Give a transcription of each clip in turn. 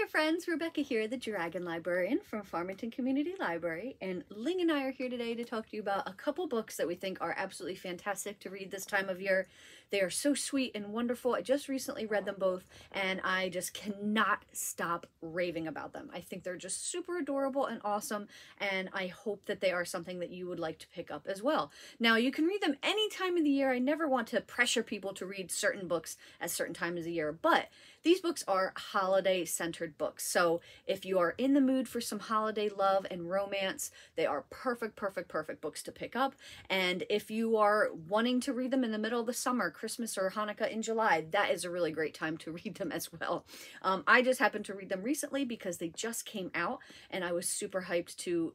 friends, Rebecca here, the Dragon Librarian from Farmington Community Library, and Ling and I are here today to talk to you about a couple books that we think are absolutely fantastic to read this time of year. They are so sweet and wonderful. I just recently read them both, and I just cannot stop raving about them. I think they're just super adorable and awesome, and I hope that they are something that you would like to pick up as well. Now, you can read them any time of the year. I never want to pressure people to read certain books at certain times of the year, but these books are holiday-centered books. So if you are in the mood for some holiday love and romance, they are perfect books to pick up. And if you are wanting to read them in the middle of the summer, Christmas or Hanukkah in July, that is a really great time to read them as well. I just happened to read them recently because they just came out, and I was super hyped to,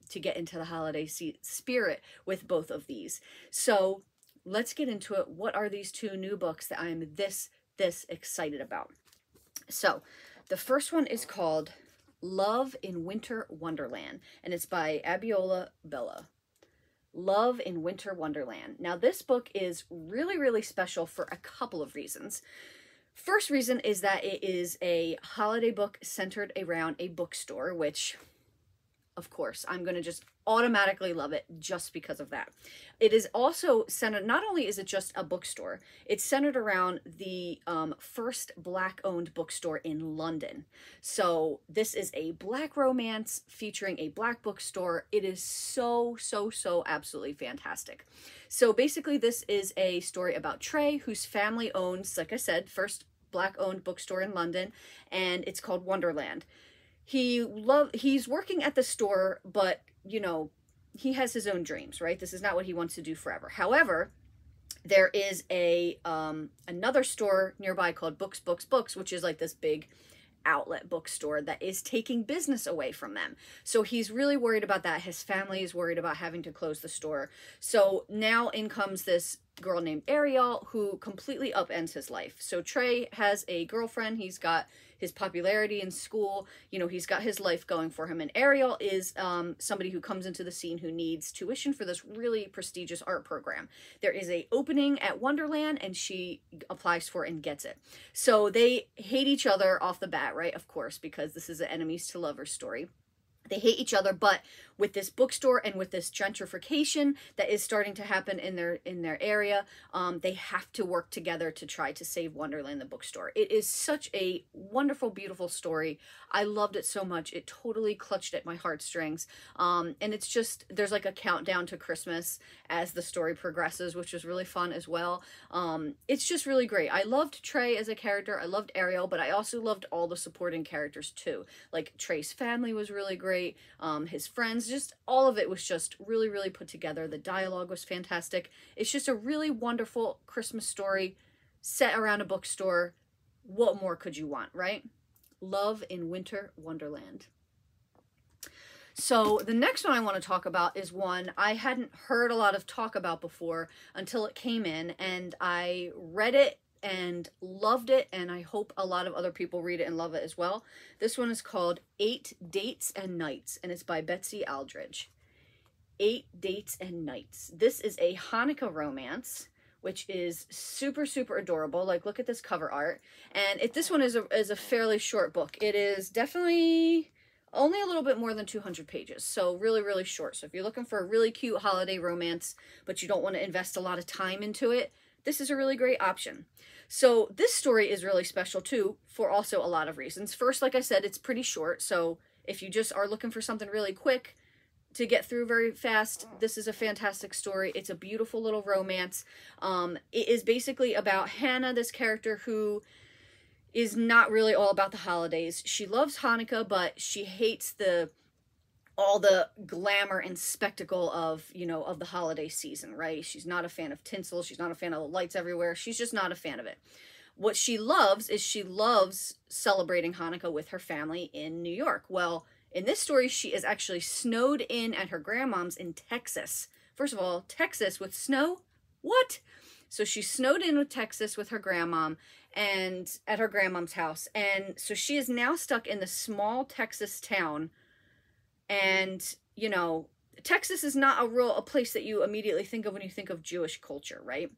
to get into the holiday spirit with both of these. So let's get into it. What are these two new books that I am this excited about? So the first one is called Love in Winter Wonderland, and it's by Abiola Bello. Love in Winter Wonderland. Now this book is really special for a couple of reasons. First reason is that it is a holiday book centered around a bookstore, which of course I'm going to just automatically love it just because of that. It is also centered, not only is it just a bookstore, it's centered around the first Black-owned bookstore in London. So this is a Black romance featuring a Black bookstore. It is so absolutely fantastic. So basically this is a story about Trey, whose family owns, like I said, first Black-owned bookstore in London, and it's called Wonderland. He's working at the store, but he has his own dreams, right? This is not what he wants to do forever. However, there is another store nearby called Books, which is like this big outlet bookstore that is taking business away from them. So he's really worried about that. His family is worried about having to close the store. So now in comes this girl named Ariel who completely upends his life. So Trey has a girlfriend. He's got his popularity in school, he's got his life going for him. And Ariel is somebody who comes into the scene who needs tuition for this really prestigious art program. There is an opening at Wonderland, and she applies for it and gets it. So they hate each other off the bat, right? Of course, because this is an enemies to lovers story. They hate each other, but with this bookstore and with this gentrification that is starting to happen in their area, they have to work together to try to save Wonderland, the bookstore. It is such a wonderful, beautiful story. I loved it so much. It totally clutched at my heartstrings. And it's just, there's like a countdown to Christmas as the story progresses, which is really fun as well. It's just really great. I loved Trey as a character. I loved Ariel, but I also loved all the supporting characters too. Like Trey's family was really great. His friends, just all of it was just really put together. The dialogue was fantastic. It's just a really wonderful Christmas story set around a bookstore. What more could you want, right? Love in Winter Wonderland. So the next one I want to talk about is one I hadn't heard a lot of talk about before until it came in, and I read it and loved it, and I hope a lot of other people read it and love it as well. This one is called 8 Dates and Nights, and it's by Betsy Aldredge. 8 Dates and Nights. This is a Hanukkah romance, which is super adorable. Like, look at this cover art. And this one is a fairly short book. It is definitely only a little bit more than 200 pages. So really short. So if you're looking for a really cute holiday romance, but you don't want to invest a lot of time into it, this is a really great option. So this story is really special too, for also a lot of reasons. First, like I said, it's pretty short. So if you just are looking for something really quick to get through very fast, this is a fantastic story. It's a beautiful little romance. It is basically about Hannah, this character who is not really all about the holidays. She loves Hanukkah, but she hates all the glamour and spectacle of the holiday season, right? She's not a fan of tinsel. She's not a fan of the lights everywhere. She's just not a fan of it. What she loves is she loves celebrating Hanukkah with her family in New York. Well, in this story, she is actually snowed in at her grandmom's in Texas. First of all, Texas with snow? What? So she's snowed in with Texas with her grandmom and at her grandmom's house. And so she is now stuck in the small Texas town. And, Texas is not a place that you immediately think of when you think of Jewish culture, right?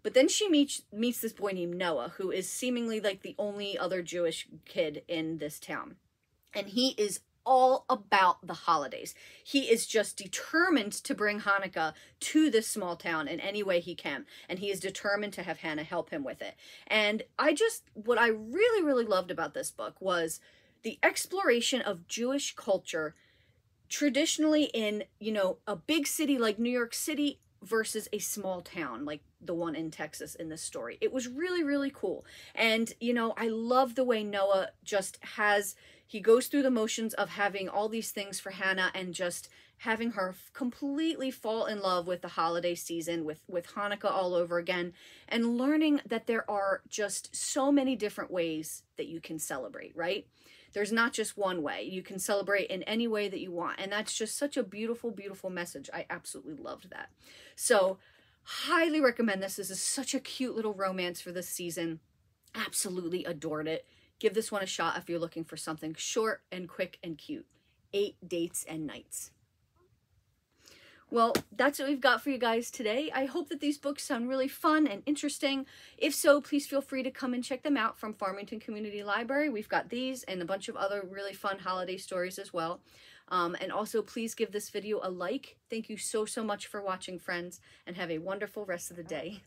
But then she meets this boy named Noah, who is seemingly like the only other Jewish kid in this town. And he is all about the holidays. He is just determined to bring Hanukkah to this small town in any way he can. And he is determined to have Hannah help him with it. And what I really, really loved about this book was the exploration of Jewish culture traditionally in, you know, a big city like New York City versus a small town like the one in Texas in this story. It was really, really cool. And, you know, I love the way Noah he goes through the motions of having all these things for Hannah and just having her completely fall in love with the holiday season, with Hanukkah all over again, and learning that there are just so many different ways that you can celebrate, right? There's not just one way. You can celebrate in any way that you want. And that's just such a beautiful, beautiful message. I absolutely loved that. So, highly recommend this. This is such a cute little romance for this season. Absolutely adored it. Give this one a shot if you're looking for something short and quick and cute. 8 Dates and Nights. Well, that's what we've got for you guys today. I hope that these books sound really fun and interesting. If so, please feel free to come and check them out from Farmington Community Library. We've got these and a bunch of other really fun holiday stories as well. And also, please give this video a like. Thank you so, so much for watching, friends, and have a wonderful rest of the day.